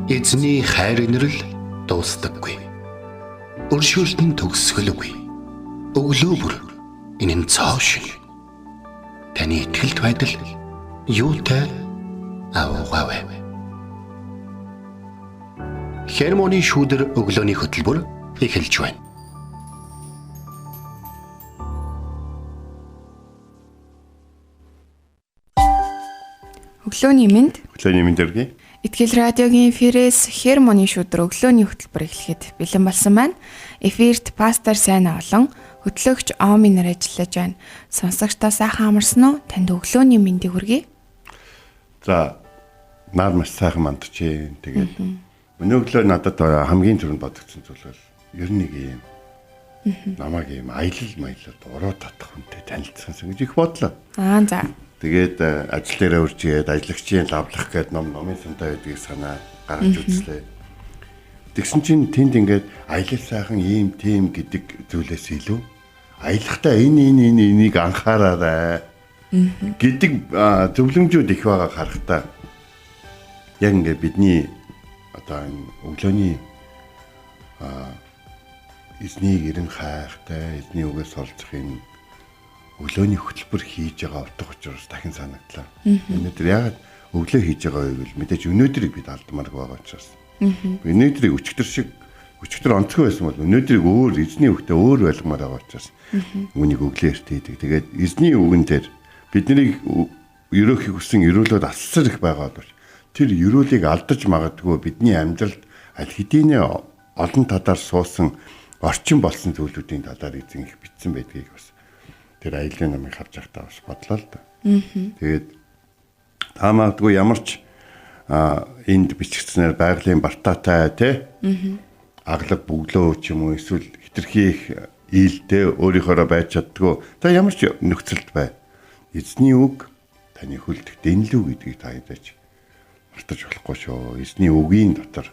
Эзний хайр инрэл дуустдаггүй. Өршөөлт нь төгсгөлгүй. Өглөө бүр энэ нь цоо шиг. Таны итгэлт байдал юутай аваагаавэ. Хермоны шүүдэр өглөөний хөтөлбөр эхэлж байна. Өглөөний мэнд. Өглөөний мэнд өргөе. Итгэл радиогийн эфирээс Хермоны шүүдэр өглөөний хөтөлбөр эхлэхэд бэлэн болсон байна. Эфирт пастор Сайна болон хөтлөгч Оми нар ажиллаж байна. Сонсогчдоо сайхан амарсан уу? Танд өглөөний мэндийг хүргэе. За, наар маш сайхан мандчихээн. Тэгээд өнөө өглөө надад хамгийн түрүүнд бодогдсон зүйл бол ер нь нэг юм намайг юм аялал уруу татах хүнтэй танилцсан гэж их бодлоо. За. Тэгээд ажил дээрээ үржигээд ажлагчийн лавлах гэдэг номын сунтай байдгийг санаа гаргаж үзлээ. Тэгсэн чинь тэнд ингээд аялал сайхан ийм тийм гэдэг зүйлээс илүү аялахдаа энийг анхаараарай гэдэг зөвлөмжүүд их байгаа харахтаа яг ингээд бидний одоо энэ өглөөний эзнийг эрен хайхтай эзний үгээс олзох энэ өглөөний хөтөлбөр хийж байгаа утга учираас дахин санагдлаа. Өнөөдөр яагаад өглөө хийж байгаа вэ гэвэл мэдээж өнөөдрийг бид алдмаар байгаа учраас. Өнөөдрийг өчигдөр онцгой байсан бол өнөөдрийг өөр эзний үгтэй өөр байлгамаар байгаа учраас үнийг өглөө эрт хийдэг. Тэгээд эзний үгэн дээр биднийг ерөөхийг хүсэн ерөөлөд асар их байгаа бол тэр ерөөлийг алдаж магадгүй бидний амьдралд аль хэдийнэ олон талаар суусан орчин болсон зүйлүүдийн талаар эзэн их бичсэн байдгийг бас тэр аялын намыг харж байхдаа бас бодлоо л да. Тэгээд таамаадгүй ямар ч энд бичигдсэнээр байгалийн бартаатай тий аглаг бүглөө ч юм уу эсвэл хитрхи их ийдтэй өөрийнхоороо байж чаддгүй та ямар ч нөхцөлд бай. Эзний үг таны хөлдөх дэнлүү гэдгийг та ядаж мартаж болохгүй шүү. Эзний үгийн дотор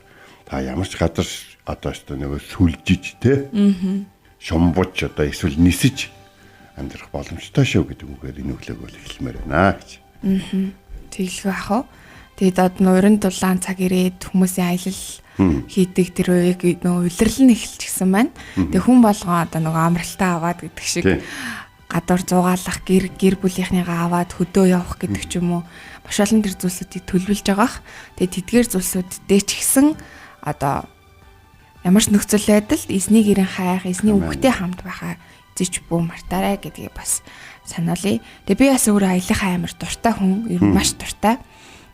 та ямар ч газар одоо ч нөгөө сүлжиж тий шумбуч одоо эсвэл нисэж амьдрах боломжтой шүү гэдэг үгээр энэ өглөөг бол эхлэмээр байна гэж. Тэглэв ах уу. Тэгээд одоо уран дулаан цаг ирээд хүмүүсийн аялал хийдэг тэр үеийг нөгөө улирал нь эхэлчихсэн байна. Тэгээд хүн болгоо одоо нөгөө амралтаа аваад гэдэг шиг гадуур зугаалах гэр бүлийнхнийгаа аваад хөдөө явах гэдэг ч юм уу маш олон тэр зүйлсүүдийг төлөвлөж байгаах. Тэгээд тэдгээр зүйлсүүддээ ч ихсэн одоо ямар ч нөхцөл байдалд эзнийг ирэн хайх, эзний үгтэй хамт байхаа зич бүү мартаарай гэдгийг бас санаалъя. Тэгээ би бас өөрөө аялахаа амар дуртай хүн, ер нь маш дуртай.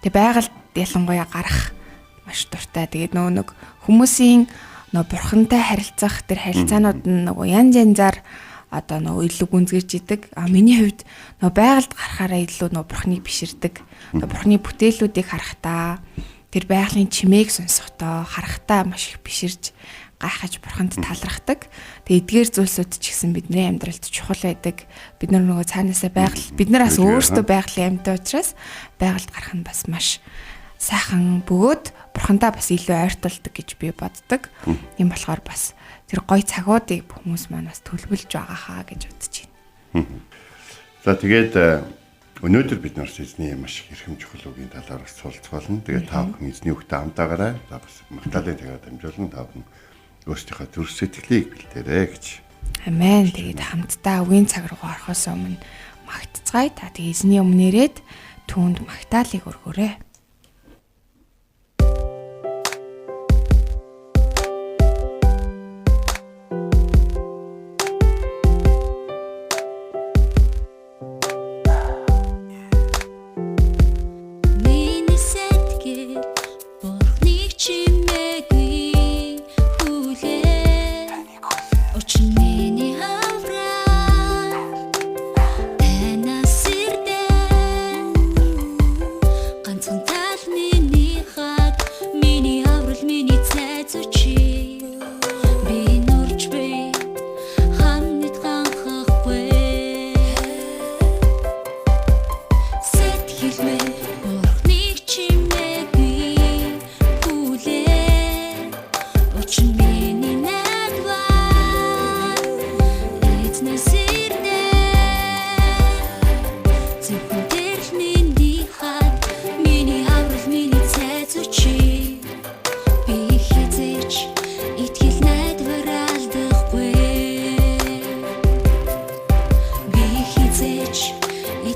Тэгээ байгальд ялангуяа гарах маш дуртай. Тэгээд нэг хүмүүсийн бурхантай харилцах тэр харилцаанууд нь янз янзаар одоо илүү гүнзгийж идэг. Миний хувьд байгальд гарахаараа илүү бурхныг биширдэг. Бурхны бүтээлүүдийг харахтаа тэр байгалийн чимээг сонсохдоо харахтаа маш их биширж гайхаж бурханд талархдаг. Тэгээ эдгээр зүйлсүүд ч гэсэн бидний амьдралд чухал байдаг. Бид нар нөгөө цаанаасаа бид нараас өөрсдөө байгалийн амьтаа учраас байгальд гарах нь бас маш сайхан бөгөөд бурхандаа бас илүү ойртолдог гэж би боддог. Ийм болохоор бас тэр гоё цагуудыг хүмүүс маань бас төлөвлөж байгаа хаа гэж бодож байна. За тэгээд өнөөдөр бид нарт эзний маш их эрхэм чухал үгийн талаар бас суралцах болно. Тэгээд та бүхэн эзний үгтэй хамтаагаарай. За бас магтаалын цагаар дамжуулан та бүхэн өөрсдийнхөө зүрх сэтгэлийг бэлдээрэй гэж. Амен. Тэгээд хамтдаа үгийн цаг руу орохоос өмнө магтцгаая. Та тэгээд эзний өмнө ирээд түүнд магтаалыг өргөөрэй.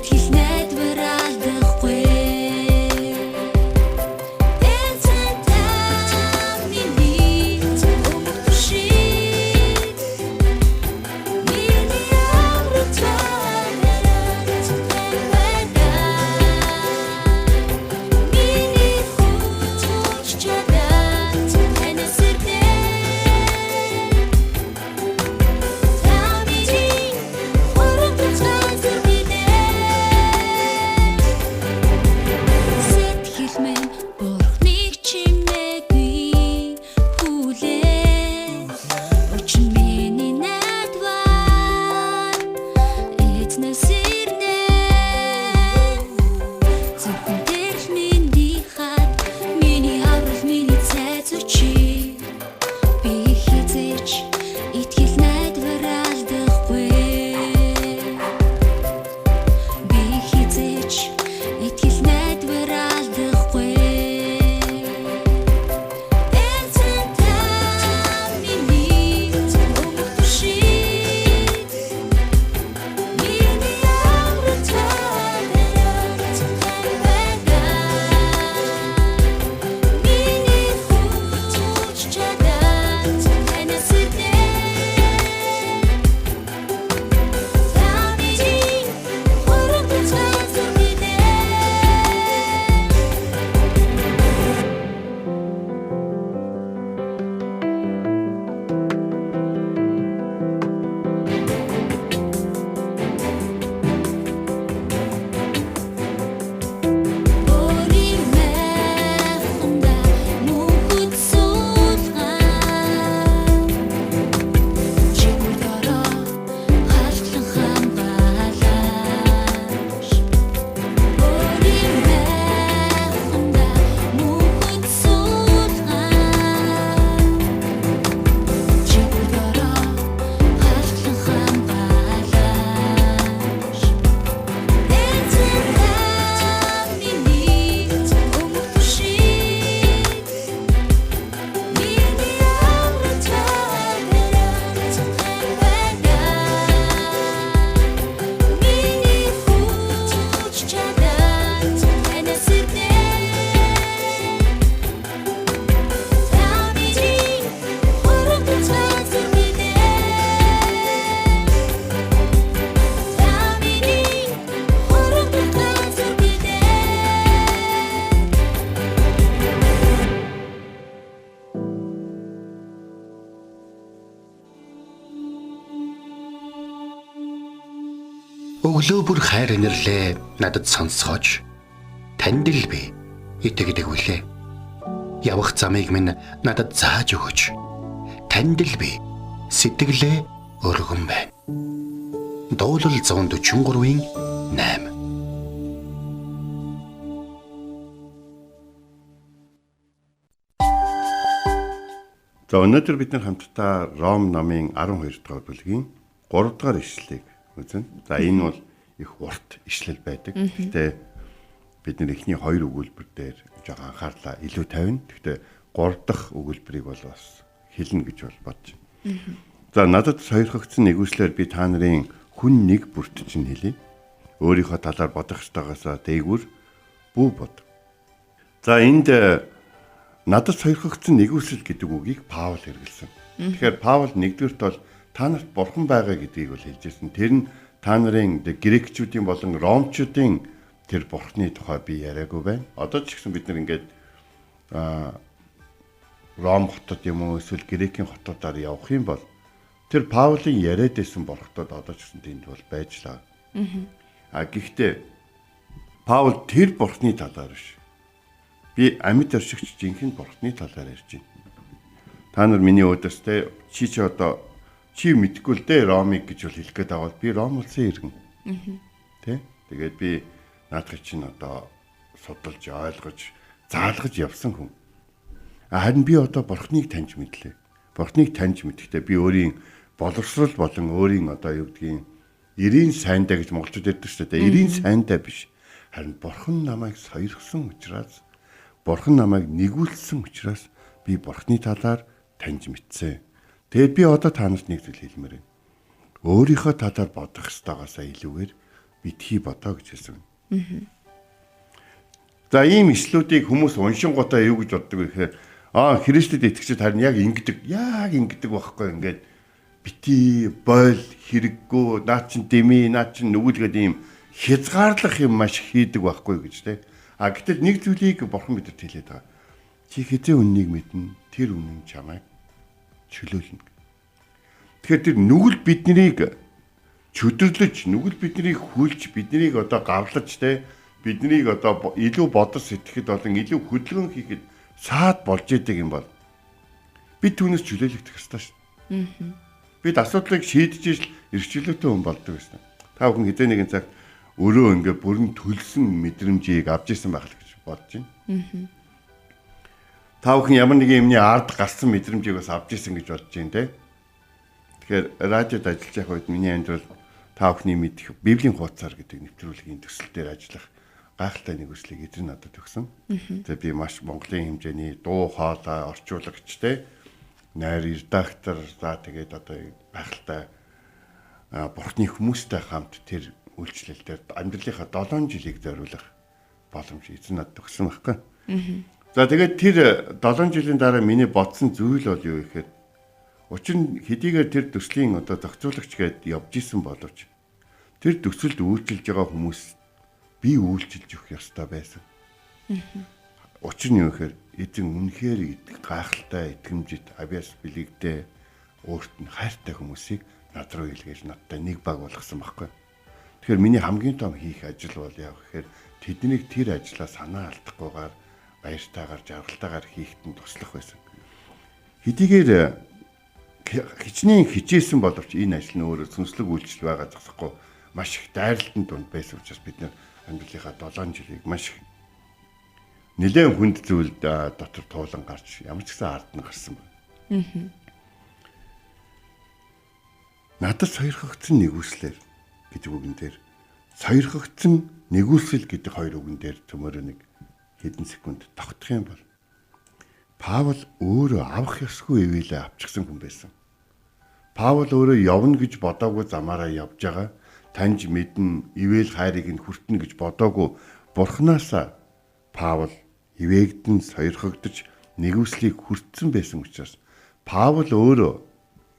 итгэл найдвар алдахгүй. Өглөө бүр хайр инэрлээ надад сонсгооч. Танд л би итгэдэг үлээ. Явах замыг минь надад зааж өгөөч. Танд л би сэтгэлээ өргөн байна. Дуулал 143-ийн 8. За өнөөдөр бид хамтдаа Ром намын 12 дугаар бүлгийн 3 дугаар ишлэлийг үзнэ. За энэ бол их урт ишлэл байдаг. Гэхдээ бид эхний 2 өгүүлбэр дээр жоо анхаарлаа илүү тавина. Гэхдээ 3 дахь өгүүлбэрийг бол бас хэлнэ гэж бол бодож байна. За надад сойрхогдсон нэгүслэр би та нарын хүн нэг бүрт чинь хэлье. Өөрийнхөө талаар бодох ёстойгоосаа дээгүүр бүү бод. За энд надад сойрхогдсон нэгүсэл гэдэг үгийг Паул хэрэглэсэн. Тэгэхээр Паул нэгдүгürt бол та нарт бурхан байгаа гэдгийг бол хэлж ирсэн. Тэр нь та нарын грекчүүдийн болон ромчуудын тэр бурханы тухай би яриаггүй байна. Одоо ч гэсэн бид нар ингээд Ром хотод юм уу эсвэл грекийн хотуудаар явах юм бол тэр Паулийн яриад байсан бурхтууд одоо ч гэсэн тэнд бол байжлаа. Гэхдээ Паул тэр бурханы талаар биш. Би амьд оршигч жинхэнэ бурханы талаар ярьж байна. Та нар миний өөдөөс те чи одоо чи мэдгүй л дээ Ромыг гэж бол хэлэх гээд байгаа бол би Ром улсын иргэн. Тэ? Тэгээд би наадах чинь одоо судалж ойлгож заалгаж явсан хүн. Харин би одоо бурхныг таньж мэдлээ. Бурхныг таньж мэдхдээ би өөрийн боловсрол болон өөрийн одоо юу гэдгийг эрийн сайндаа гэж монголчууд ярьдаг шүү дээ. Эрийн сайндаа биш. Харин бурхан намайг сойрхсон учраас бурхан намайг нэгүүлсэн учраас би бурхны талаар таньж мэдсэн. Тэгээд би одоо та нарт нэг зүйл хэлмээр байна. Өөрийнхөө талаар бодох ёстойгоосаа илүүгээр битгий бодоо гэж хэлсэн. За ийм эслүүдийг хүмүүс уншингуудаа юу гэж боддог вэ гэхээр Христэд итгэгчид харин яг ингэдэг байхгүй ингээд бити бойл хэрэггүй наа чин дэмий наа чин нүгэлгээд ийм хязгаарлах юм маш хийдэг байхгүй гэж те. Гэтэл нэг зүйлийг бурхан бидэнд хэлээд байгаа. Чи хэзээ үннийг мэднэ тэр үнэн чамайг чөлөөлнө. Тэгэхээр тэр нүгэл биднийг чөдөрлөж нүгэл биднийг хүлж биднийг одоо гавлаж те биднийг одоо илүү бодос сэтгэхэд болон илүү хөдөлгөөн хийхэд саад болж идэг юм бол бид түүнээс чөлөөлөгдөх ёстой шүү дээ. Бид асуудлыг шийдэж ижил эрхчлөөтэй хүн болдог гэсэн. Та бүхэн хэзээ нэгэн цагт өөрөө ингээ бүрэн төлсөн мэдрэмжийг авч ирсэн байх л гэж бодож байна. Та бүхэн ямар нэгэн юмны ард гарсан мэдрэмжийг бас авч ирсэн гэж бодож байна те. Тэгэхээр радиод ажиллаж байх үед миний амьдрал та бүхний мэдих Библийн хуудасаар гэдэг нэвтрүүлгийн төсөл дээр ажиллах гайхалтай нэг үслийг эзэн надад өгсөн. Тэгээ би маш Монголын хэмжээний дуу хоолой орчуулагчтэй найр редактор за тэгээд одоо гайхалтай бурхны хүмүүстэй хамт тэр үйлчлэл дээр амьдралынхаа 7 жилийг зориулах боломж эзэн надад өгсөн байхгүй. За тэгээд тэр 7 жилийн дараа миний бодсон зүйл бол юу гэхээр учир нь хэдийгээр тэр төслийн одоо зохицуулагч гээд явж исэн боловч тэр төсөлд үйлчилж байгаа хүмүүс би үйлчилж өгөх ёстой байсан. Учир нь юу гэхээр эзэн үнэхээр гайхалтай итгэмжит авьяас бэлэгдээ өөрт нь хайртай хүмүүсийг над руу илгээж надтай нэг баг болгосон байхгүй. Тэгэхээр миний хамгийн том хийх ажил бол яах гэхээр тэднийг тэр ажлаа санаа алдахгүйгээр баяртайгаар жаргалтайгаар хийхэд нь туслах байсан. Хэдийгээр хичнээн хичээсэн боловч энэ ажил нь өөрөө сүнслэг үйлчлэл байгаа зогсохгүй маш их дайралтанд дунд байсан учраас бид нэр амьдралынхаа 7 жилийг маш их нэлээд хүнд зүйлд дотор туулан гарч ямар ч гэсэн ард нь гарсан байна. Надад сойрхогдсон нэгүслэр гэдэг үгэн дээр сойрхогдсон нэгүсэл гэдэг хоёр үгэн дээр төмөр нэг хэдэн секунд тогтох юм бол Паул өөрөө авах ёсгүй ивэлээ авчихсан хүн байсан. Паул өөрөө явна гэж бодоогүй замаараа явж байгаа. Таньж мэднэ ивэл хайрыг нь хүртэнэ гэж бодоогүй бурхнаасаа Паул ивэгдэн сойрхогдож нэгүслийг хүртсэн байсан учраас Паул өөрөө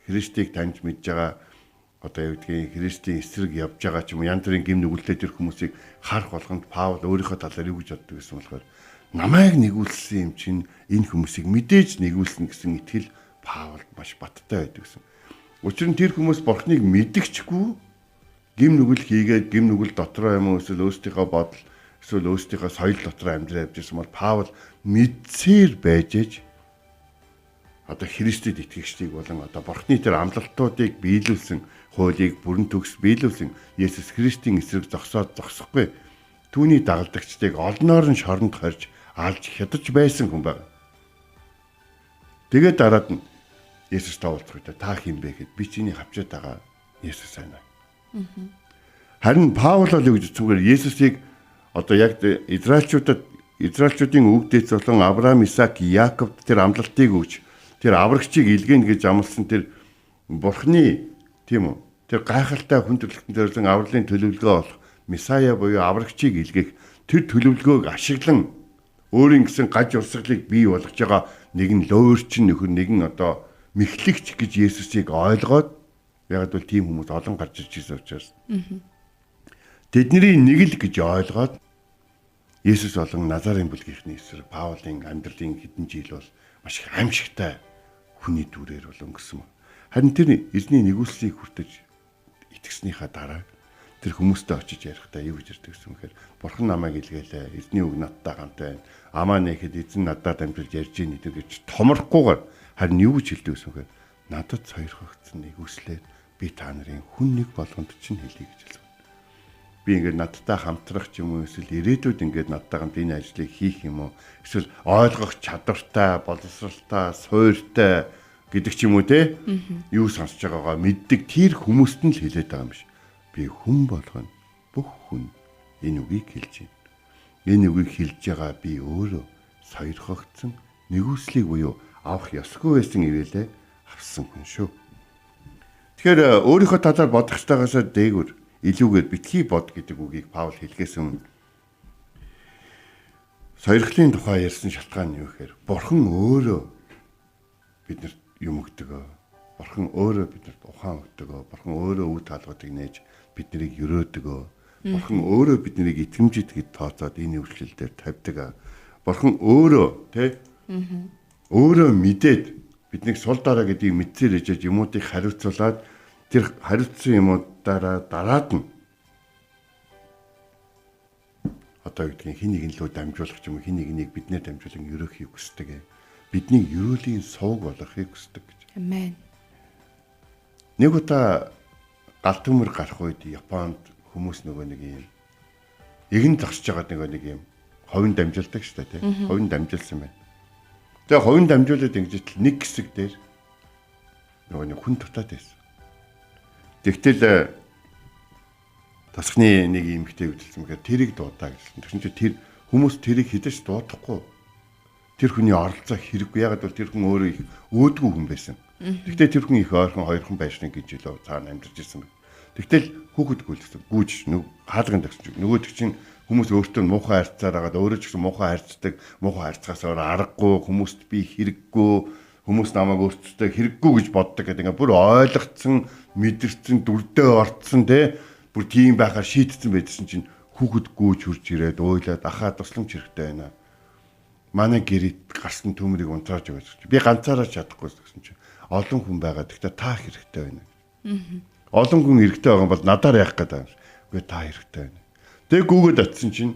Христийг таньж мэдж байгаа одоо юу гэдгийг Христийн эсрэг явж байгаа ч юм уу янз бүрийн гим нүгэлтэй тэр хүмүүсийг харах болгонд Паул өөрийнхөө талаар юу гэж боддог гэсэн болохоор намайг нэгүүлсэн юм чинь энэ хүмүүсийг мэдээж нэгүүлсэн гэсэн итгэл Паулд маш баттай байдаг гэсэн. Учир нь тэр хүмүүс бурхныг мэдгчгүй гим нүгэл хийгээд гим нүгэл дотроо юм уу эсвэл өөрсдийнхөө бодол эсвэл өөрсдийнхөө соёл дотроо амьдраа явж ирсэн бол Паул мэдсээр байж ээж одоо Христэд итгэгчдийг болон одоо бурхны тэр амлалтуудыг биелүүлсэн хуулийг бүрэн төгс биелүүлсэн Есүс Христийн эсрэг зогсохгүй түүний дагалдагчдыг олноор нь шоронд хорж алж хядаж байсан хүн байна. Тэгээд дараад нь Есүс таалцах үед та хин бэ гэхэд би чиний хавчаад байгаа Есүс байна. Харин Паул бол юу гэж зүгээр Есүсийг одоо яг Израильчуудын өвгдөөц болон Авраам, Исаак, Яаковд тэр амлалтыг өгч тэр аврагчийг илгээнэ гэж амласан тэр бурхны тийм үү тэр гайхалтай хүн төрлөختөнд зориулсан авралын төлөвлөгөө болох Месая буюу аврагчийг илгээх тэр төлөвлөгөөг ашиглан өөрийн гэсэн гаж урсгалыг бий болгож байгаа нэгэн лөөрчин нөхөр нэгэн одоо мэхлэгч гэж Есүсийг ойлгоод яг л тийм хүмүүс олон гарч ирж байсан учраас тэдний нэг л гэж ойлгоод Есүс болон Назарын бүлгийнхний эсрэг Паулын амьдралын хэдэн жил бол маш их аимшигтай хүний дүрээр бол өнгөрсөн. Харин тэр эзний нэгүслийг хүртэж итгэснийхаа дараа тэр хүмүүстэй очиж ярихдаа юу гэж ирдэг гэсэн мэхээр бурхан намайг илгээлээ. Эзний үг надтай хамт байна. Амаа нэхэд эзэн надад амжилт ярьж ийн гэж томрохгүйгээр харин юу гэж хэлдэг гэсэн мэхээр надад сойрхогдсон нэгүслээр би та нарын хүн нэг болгонд чинь хэлье гэж хэлсэн. Би ингээд надтай хамтрах ч юм уу эсвэл ирээдүйд ингээд надтай хамт энэ ажлыг хийх юм уу эсвэл ойлгох чадвартай, боловсралтай, суйртай гэдэг ч юм уу те юу сонсож байгаагаа мэддэг тэр хүмүүст нь л хэлээд байгаа юм биш. Би хүн болгоно бүх хүн энэ үгийг хэлж байна. Энэ үгийг хэлж байгаа би өөрөө сойрхогдсон нэгүслийг буюу авах ёсгүй байсан ивэлээ авсан хүн шүү. Тэгэхээр өөрийнхөө талаар бодох ёстойгоосоо дээгүүр илүүгээр битгий бод гэдэг үгийг Паул хэлгээс өмнө сойрхлын тухай ярьсан шалтгаан нь юу гэхээр Бурхан өөрөө биднэрт юм өгдөг. Бурхан өөрөө биднэрт ухаан өгдөг. Бурхан өөрөө үе таалгуудыг нээж биднийг өрөөдөг. Бурхан өөрөө биднийг итгэмжид гэд тооцоод энэ өвчлөл дээр тавьдаг. Бурхан өөрөө өөрөө мэдээд биднийг сул дараа гэдгийг мэдсээр ижиж юмуудыг хариуцуулаад тэр хариуцсан юмудаараа дараад нь одоо гэдгийг хин нэг лөө дамжуулах юм хин нэг биднээр дамжуулан ерөөхийг хүсдэг. Бидний ерөөлийн сувг болгохыг хүсдэг гэж. Амен. Нэг удаа галт төмөр гарах үед Японд хүмүүс нэг юм игэн зогсож байгаа нэг юм ховын дамжуулдаг шүү дээ тийм. Ховын дамжуулсан байна. Тэгээ ховын дамжуулаад ингэж нэг хэсэг дээр нэг хүн дутаад байсан. Тэгтэл тасхны нэг эмэгтэй үүдэлсэн мэхээр тэрийг дуудаа гэсэн. Тэгсэн чинь тэр хүмүүс тэрийг хідэж дуудахгүй. Тэр хүний оролцоо хэрэггүй. Ягаад гэвэл тэр хүн өөрөө их өөдгөө хүн байсан. Тэгтээ тэр хүн их ойрхон хоёрхан байшин гэж илүү цаана амьдарч ирсэн байна. Тэгтэл хүүхэд гүйлсэн. Гүүж хаалган тагсан чинь нөгөөд чинь хүмүүс өөртөө муухай харьцаар агаад өөрөө ч гэсэн муухай харьцдаг. Муухай харьцахаас өөр аргагүй, хүмүүст би хэрэггүй, хүмүүс намайг өөртөө хэрэггүй гэж боддог гэдэг ингээ бүр ойлгоцсон, мэдэрсэн, дүрдээ орцсон те бүр тийм байхаар шийдсэн байдсан чинь хүүхэд гүүж хурж ирээд ойлаад ахаа тусламж хэрэгтэй байна. Манай гэрээд гарсан төмрийг унтрааж өгөөч. Би ганцаараа чадахгүй гэсэн чинь олон хүн байгаа. Тэгтээ та хэрэгтэй байна. Олон хүн хэрэгтэй байгаа бол надаар яах гэдэг юм. Үгүй та хэрэгтэй байна. Тэг гүүгээд атсан чинь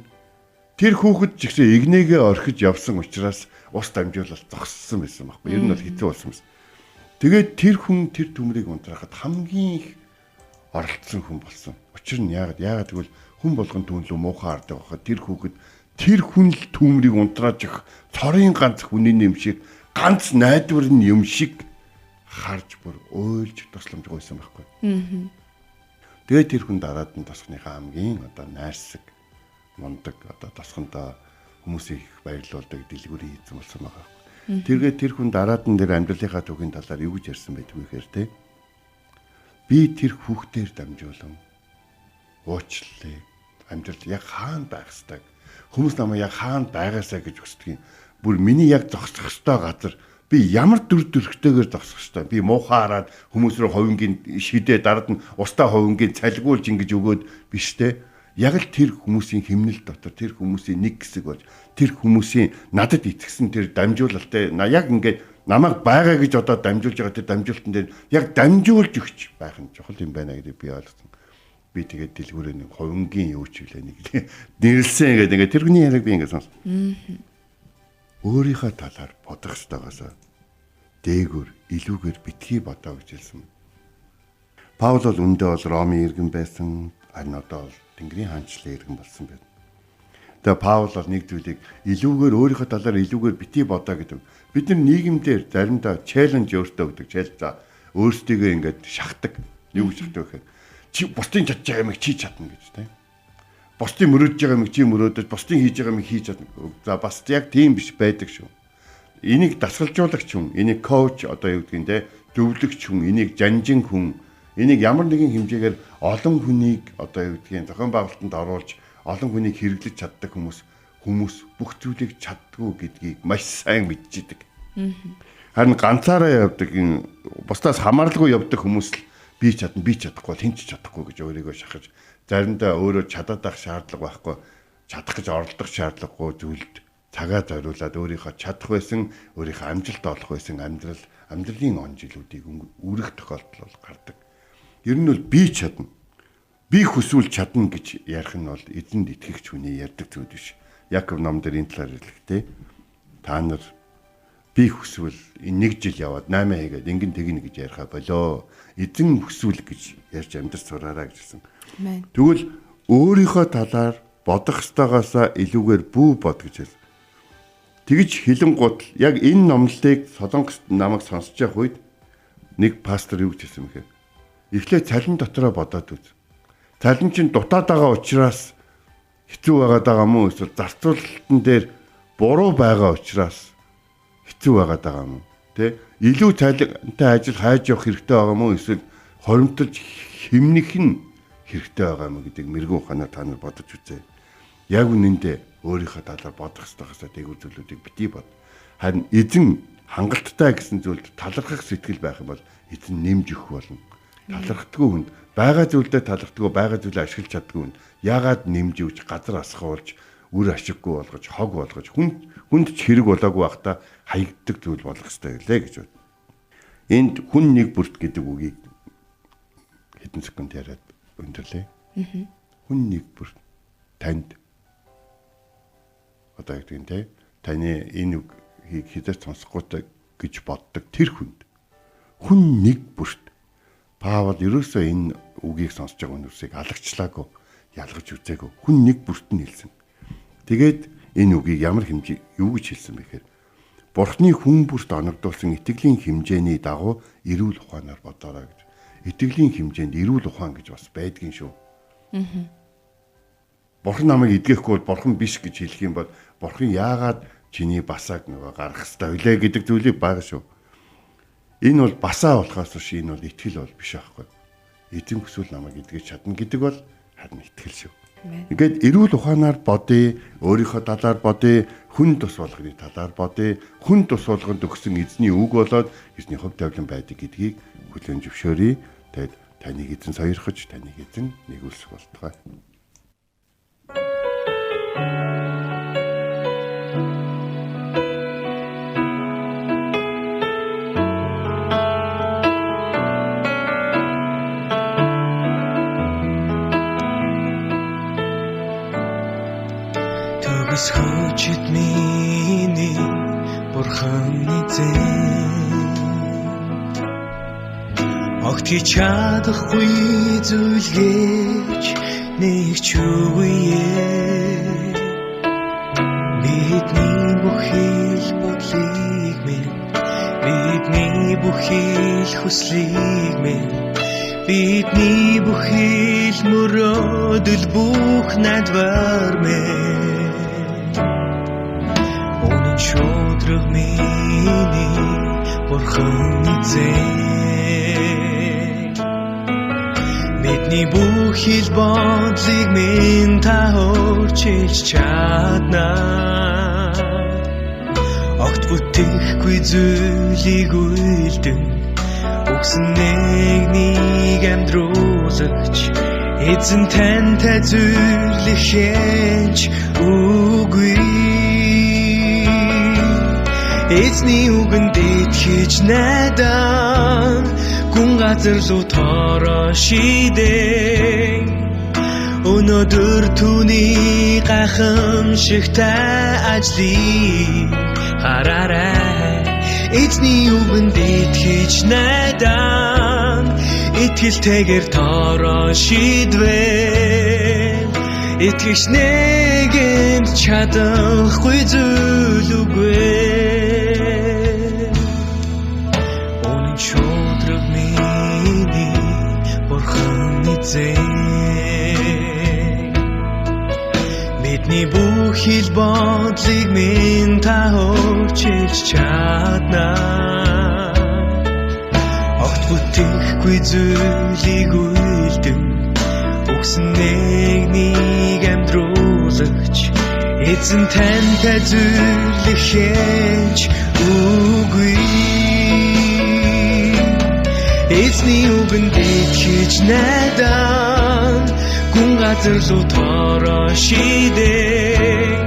тэр хүүхэд ч гэсэн игнэгээ орхиж явсан учраас ус дамжуулалт зогссон байсан байхгүй. Ер нь бол хэцүү болсон юм. Тэгээд тэр хүн тэр төмрийг унтраахад хамгийн их оролцсон хүн болсон. Учир нь яагаад гэвэл хүн болгон түүнлөө муухай хардаг байхад тэр хүүхэд тэр хүн л төмрийг унтрааж их цорын ганц хүний юм шиг ганц найдвар нь юм шиг харж бүр ойлж тусламж гойсон байхгүй. Тэгээд тэр хүн дараад нь тосхныхаа хамгийн одоо найрсаг мундаг одоо тосхондоо хүмүүсийг их баярлуулдаг дэлгүүрийн хийсэн болсон байгаа. Тэргээд тэр хүн дараад нь тэр амьдралынхаа түүхийн талаар юу гэж ярьсан байдгүй гэхээр те би тэр хүүхдээр дамжуулан уучлалыг амьдрал яг хаана байх ёстой хүмүүс намайг яг хаана байгаасаа гэж хүсдэг юм. Бүр миний яг зогсох ёстой газар би ямар дүр төрхтэйгээр зогсох ёстой. Би муухай хараад хүмүүс рүү ховингийн шидээ дараад нь устаа ховингийн цалгуулж ингэж өгөөд биш те. Яг л тэр хүмүүсийн химнэл дотор тэр хүмүүсийн нэг хэсэг болж тэр хүмүүсийн надад итгэсэн тэр дамжуулалтай яг ингээд намайг байгаа гэж одоо дамжуулж байгаа тэр дамжуулалтан дээр яг дамжуулж өгч байх нь чухал юм байна гэдэг би ойлгосон. Би тэгээд дэлгүүрээ нэг ховингийн юу ч үлээ нэг нэрлсэн гэдэг ингээд тэр хүний яриг би ингээд сонс. Өөрийнхөө талаар бодох ёстойгоос дээгүр илүүгээр битгий бодоо гэж хэлсэн. Паул бол өндөө бол Ромын иргэн байсан. Харин одоо бол Тэнгэрийн хаанчлалын иргэн болсон байна. Тэгээ Паул бол нэг зүйлийг илүүгээр өөрийнхөө талаар илүүгээр битгий бодоо гэдэг. Бид нар нийгэмдэр заримдаа челленж өөртөө өгдөг. Челленж өөрсдийгөө ингээд шахдаг. Юу гэж шахдаг вэ? Чи бусдын чадж байгаа юм чи чадна гэж тийм. Бусдын мөрөөдж байгаа юм чи мөрөөдөж, бусдын хийж байгаа юм хийж чадна. За бас яг тийм биш байдаг шүү. Энийг дасгалжуулагч хүн, энийг коуч одоо юу гэдгийг те зөвлөгч хүн, энийг жанжин хүн, энийг ямар нэгэн хэмжээгээр олон хүнийг одоо юу гэдгийг зохион байгуулалтанд оруулж олон хүнийг хэрэглэж чаддаг хүмүүс бүх зүйлийг чаддгүй гэдгийг маш сайн мэдчихэдэг. Харин ганцаараа явдаг бусдаас хамааралгүй явдаг хүмүүс л би чадахгүй бол хинч чадахгүй гэж өөрийгөө шахаж заримдаа өөрөө чадаад байх шаардлага байхгүй чадах гэж оролдох шаардлагагүй зүйлд цагаа зориулаад өөрийнхөө чадах байсан өөрийнхөө амжилт олох байсан амьдралын он жилүүдийг үрэх тохиолдол бол гардаг. Ер нь бол би чадна. Би хүсвэл чадна гэж ярих нь бол эзэнд итгэгч хүний ярьдаг зүйл биш. Яков ном дээр энэ талаар хэлэхдээ та нар би хүсвэл энэ 1 жил яваад 8 хийгээд ингэн тэгнэ гэж яриха болоо. Эзэн хүсвэл гэж ярьж амьдарч сураарай гэж хэлсэн. Тэгвэл өөрийнхөө талаар бодох ёстойгоосаа илүүгээр бүү бод гэж хэлсэн. Тэгж хэлэн гутал яг энэ номлолыг Солонгос намайг сонсож явах үед нэг пастор юу гэж хэлсэн мэхээр эхлээ цалин дотроо бодоод үз. Цалин чинь дутаад байгаа учраас хэцүү байгаад байгаа мó эсвэл зарцуулалтан дээр буруу байгаа учраас хэцүү байгаад байгаа мó тэ илүү цалинтай ажил хайж явах хэрэгтэй байгаа мó эсвэл хоримтолж хэрэгтэй байгаа юм гэдэг мэрэгэн ухаанаар та нар бодож үзье. Яг үнэндээ өөрийнхөө талаар бодох ёстойгоосаа дээгүүр зүйлүүдийг битгий бод. Харин эзэн хангалттай гэсэн зүйлд талархах сэтгэл байх юм бол эзэн нэмж өгөх болно. Талархдаггүй хүнд байгаа зүйлдээ талархдаггүй байгаа зүйлээ ашиглаж чаддаггүй хүнд яагаад нэмж өгч газар асгуулж үр ашиггүй болгож хог болгож хүнд ч хэрэг болоогүй байхдаа хаягддаг зүйл болох ёстой гэлээ гэж бод. Энд хүн нэг бүрт гэдэг үгийг хэдэн секунд яриад өндөрлөө. Хүн нэг бүрт танд одоо яг тийм те таны энэ үгийг хизээч сонсохгүй гэж боддог тэр хүн нэг бүрт Паул ерөөсөө энэ үгийг сонсож байгаа хүмүүсийг алагчлаагүй, ялгаж үзээгүй. Хүн нэг бүрт нь хэлсэн. Тэгээд энэ үгийг ямар хэмжээ юу гэж хэлсэн бэ гэхээр Бурхны хүн бүрт оногдуулсан итгэлийн хэмжээний дагуу эрүүл ухаанаар бодоорой гэж. Итгэлийн хэмжээнд эрүүл ухаан гэж бас байдгийн шүү. Бурхан намайг эдгэхгүй бол бурхан биш гэж хэлэх юм бол бурхан яагаад чиний басааг нөгөө гаргах ёстой вэ гэдэг зүйлийг бага шүү. Энэ бол басаа болохоос биш, энэ бол итгэл бол биш аахгүй. Эзэн хүсвэл намайг эдгэж чадна гэдэг бол харин итгэл шүү. Ингээд эрүүл ухаанаар бодъё, өөрийнхөө талаар бодъё, хүн тус болгоны талаар бодъё, хүн тус болгонд өгсөн эзний үг болоод эзний хөв тавилан байдаг гэдгийг хүлээн зөвшөөрье. Тэгэд таныг эзэн сойрхож, таныг эзэн нэгүүлсэх болтугай. Хөчит миний бурхан эзэн огт хийж чадахгүй зүйлгээж нэг ч үгүй бидний бүхэл бодлыг минь бидний бүхэл хүслийг минь бидний бүхэл мөрөөдөл бүх надвар минь шудраг миний бурхан эзэн бидний бүхэл бодлыг минь та өөрчилж чадна огт бүтэхгүй зүйлийг үйлдэн өгсөн нэг амьдруулагч эзэн тантай зүйлийг хянч үгүй эзний үгэнд итгэж найдан гүн газар руу тоороо шидэн өнөөдөр түүний гайхамшигтай ажлыг хараарай эзний үгэнд итгэж найдан итгэлтэйгээр тоороо шидвэн итгэж нэгэнд чадахгүй зүйл үгүй шудраг миний бурхан эзэн бидний бүхэл бодлыг минь та өөрчилж чадна огт бүтэхгүй зүйлийг үйлдэн өгсөн нэг амьдруулагч эзэн тантай зүйлийг хянч үгүй эзний үгэнд итгэж найдан гүн газар руу тоороо шидэн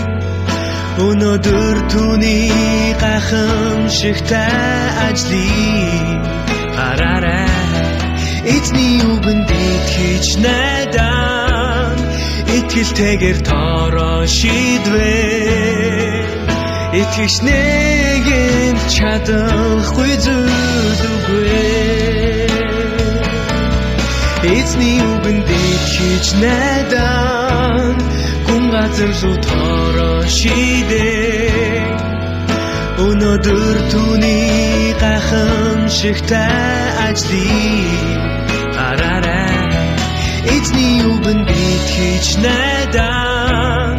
өнөөдөр түүний гайхамшигтай ажлыг хараарай эзний үгэнд итгэж найдан итгэлтэйгээр тоороо шидвэн итгэж нэгэнд чадахгүй зүйл үгүй эзний үгэнд итгэж найдан гүн газар руу тоороо шидэн өнөөдөр түүний гайхамшигтай ажлыг хараарай эзний үгэнд итгэж найдан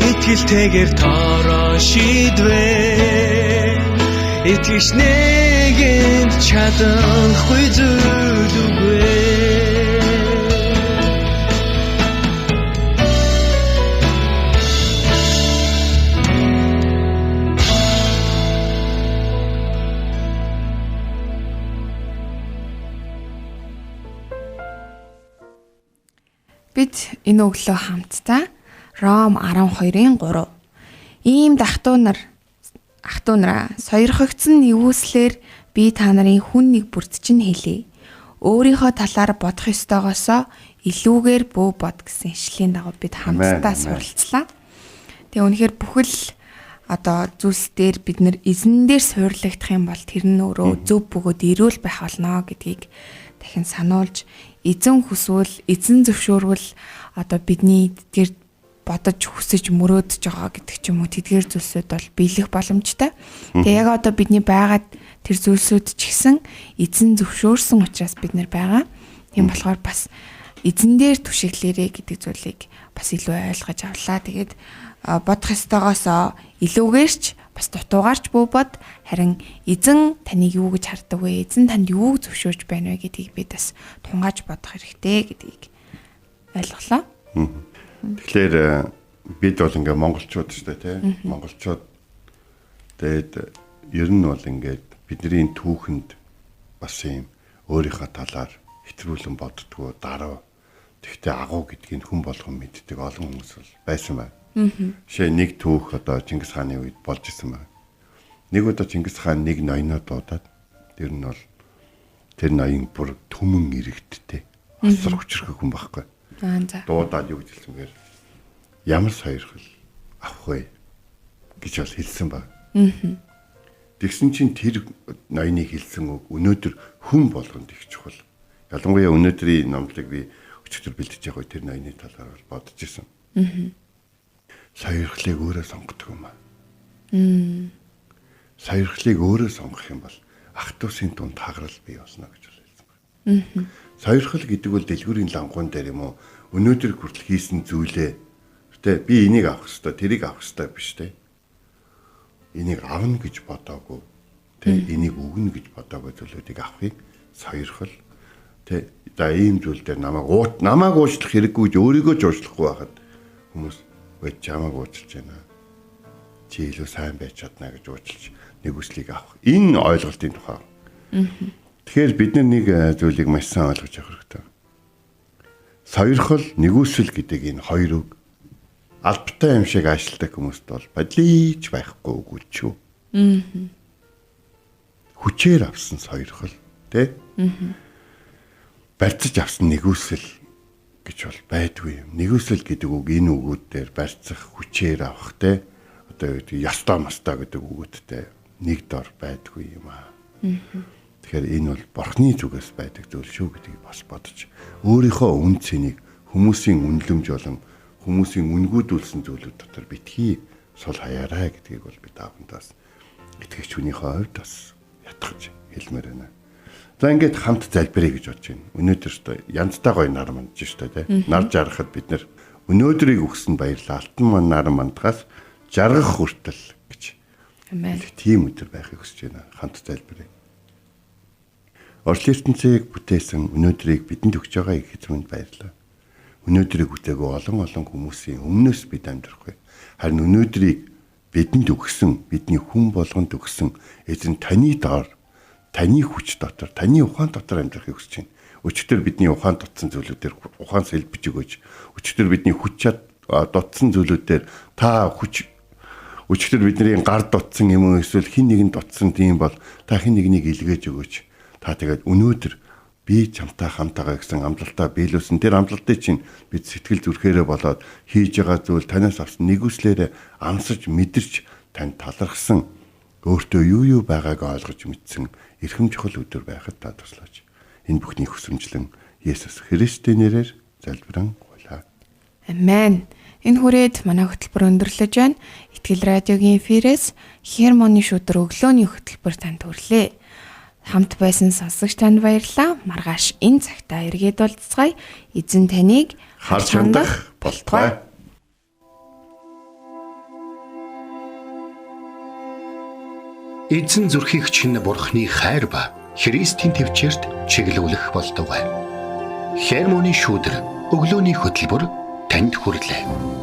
итгэлтэйгээр тоороо шидвэн итгэж нэгэнд чадахгүй зүйл үгүй энэ өглөө хамтдаа Ром 12-ын 3. Ийм ахтуунараа сойрхогдсон нэгүслэр би та нарын хүн нэг бүрд чинь хэлье. Өөрийнхөө талаар бодох ёстойгоосоо илүүгээр бөө бод гэсэн ишлэлийн дагуу бид хамтдаа суралцлаа. Тэгээ үнэхээр бүхэл одоо зүйлс дээр бид нэр эзэн дээр суйрлагдах юм бол тэр нь өөрөө зөв бөгөөд ирүүл байх болно гэдгийг дахин сануулж, эзэн хүсвэл, эзэн зөвшөөрвөл одоо бидний тэр бодож хүсэж мөрөөдөж байгаа гэдэг ч юм уу тэдгээр зүйлсүүд бол биелэх боломжтой. Тэгээ яг одоо бидний байгаад тэр зүйлсүүд ч гэсэн эзэн зөвшөөрсөн учраас бид нэр байгаа. Тийм болохоор бас эзэн дээр түшиглээрэ гэдэг зүйлийг бас илүү ойлгож авлаа. Тэгээд бодох ёстойгоосоо илүүгээрч бас дутуугаарч бод харин эзэн таныг юу гэж хардаг вэ? Эзэн танд юуг зөвшөөрж байна вэ гэдгийг бид бас тунгааж бодох хэрэгтэй гэдгийг ойлголоо. Тэгэхээр бид бол ингээ монголчууд шүү дээ тий. Монголчууд тэгээд ер нь бол ингээд бидний түүхэнд бас юм өөрийнхөө талаар хэтрүүлэн боддгоо дараа. Тэгтээ агуу гэдгийг хүн болгон мэддэг олон хүмүүс бол байсан байна. Жишээ нэг түүх одоо Чингис хааны үед болж исэн байна. Нэг удаа Чингис хаан нэг ноёноо дуудаад тэр нь бол тэр ноён бүр түмэн иргэдтэй. Асар хүчрэх хүн байхгүй. За. Дуудаад юу гэж хэлсэнгээр ямар сойрхол авах вэ гэж бол хэлсэн баг. Тэгсэн чинь тэр ноёны хэлсэн үг өнөөдөр хүн болгонд их чухал. Ялангуяа өнөөдрийн номлыг би өчигдөр бэлдэж байгаа тэр ноёны талаар бодож исэн. Сойрхлыг өөрөө сонгодог юм аа. Сойрхлыг өөрөө сонгох юм бол ах トゥ усын тунд хагарал бий болно гэж хэлсэн байна. Сойрхол гэдэг бол дэлгүүрийн лангуун дээр юм уу өнөөдөр хүртэл хийсэн зүйлээ тэ би энийг авах хэрэгтэй, тэрийг авах хэрэгтэй биш тэ. Энийг авна гэж бодоогүй. Тэ энийг өгнө гэж бодоогүй зүйлүүдийг авахыг сойрхол. Тэ за ийм зүйл дээр намайг уучлах хэрэггүй гэж өөрийгөө ч уучлахгүй байхад хүмүүс вэ чамайг уучлж байна. Чи илүү сайн байж чадна гэж уучлж нэгүслийг авах. Энэ ойлголтын тухай. Тэгэхээр бид нэг зүйлийг маш сайн ойлгож явах хэрэгтэй. Сойрхол, нэгүсэл гэдэг энэ хоёр үг албатай юм шиг ажилтдаг хүмүүст бол бодлиж байхгүй үгүй ч юу. Хүчээр авсан сойрхол, тэ? Барьцаж авсан нэгүсэл гэж бол байдгүй юм. Нэгүсэл гэдэг үг энэ үгүүд дээр барьцах, хүчээр авах, тэ? Одоо ястаа мастаа гэдэг үгүүдтэй нэг дор байдгүй юм аа. Тэгэхээр энэ бол Бурхны зүгээс байдаг зүйл шүү гэдгийг бас бодож өөрийнхөө үн цэнийг хүмүүсийн үнэлэмж болон хүмүүсийн үнгүүдүүлсэн зүйлүүд дотор битгий сул хаяарай гэдгийг бол бид аавтаас итгэгч хүнийхээ хувьд бас ятгахж хэлмээр байна. За ингээд хамт залбирая гэж бодож байна. Өнөөдөр ч янзтай гоё нар мандж штэ тий. Нар жаргахад бид нэр өнөөдрийг өгсөн баярлалаа. Алтан ман нар мандгаас жаргах хүртэл гэж. Амен. Тийм өдөр байхыг хүсэж байна. Хамт залбирая. Орчлын ертөнцийг бүтээсэн өнөөдрийг бидэнд өгч байгаа их эзэмд баярлалаа. Өнөөдрийг үтээгөө олон хүмүүсийн өмнөөс бид амьдрахгүй. Харин өнөөдрийг бидэнд өгсөн, бидний хүн болгонд өгсөн эзэн таны доор, таны хүч дотор, таны ухаан дотор амьдрахыг хүсэж байна. Өчигдөр бидний ухаан дутсан зүйлүүдээр ухаан сэлбэж өгөөч. Өчигдөр бидний хүч чад дутсан зүйлүүдээр та хүч өчигдөр бидний гар дутсан юм уу эсвэл хин нэгэн дутсан тийм бол та хин нэгнийг илгээж өгөөч. Та тэгээд өнөөдөр би чамтай хамтагаа гэсэн амлалтаа биелүүлсэн. Тэр амлалтыг чинь бид сэтгэл зүрхээрээ болоод хийж байгаа зүйл танаас авсан нэгүслээрээ ансаж мэдэрч тань талархсан өөртөө юу байгааг ойлгож мэдсэн эрхэм чухал өдөр байхад та туслаач. Энэ бүхний хүсэмжлэн Есүс Христийн нэрээр залбирan гуйлаа. Амен. Энэ хүрээд манай хөтөлбөр өндөрлөж байна. Итгэл радиогийн эфирээс Хермоны шүдэр өглөөний хөтөлбөр танд хүрлээ. Хамт байсан сонсогч танд баярлалаа. Маргааш энэ цагтаа эргээд уулзцгаая. Эзэн таныг Харж хандах болтугай. Эзэн зүрхийг чинь Бурхны хайр ба Христийн төвчөрт чиглүүлэх болтугай. Хермоны шүдэр өглөөний хөтөлбөр танд хүрлээ.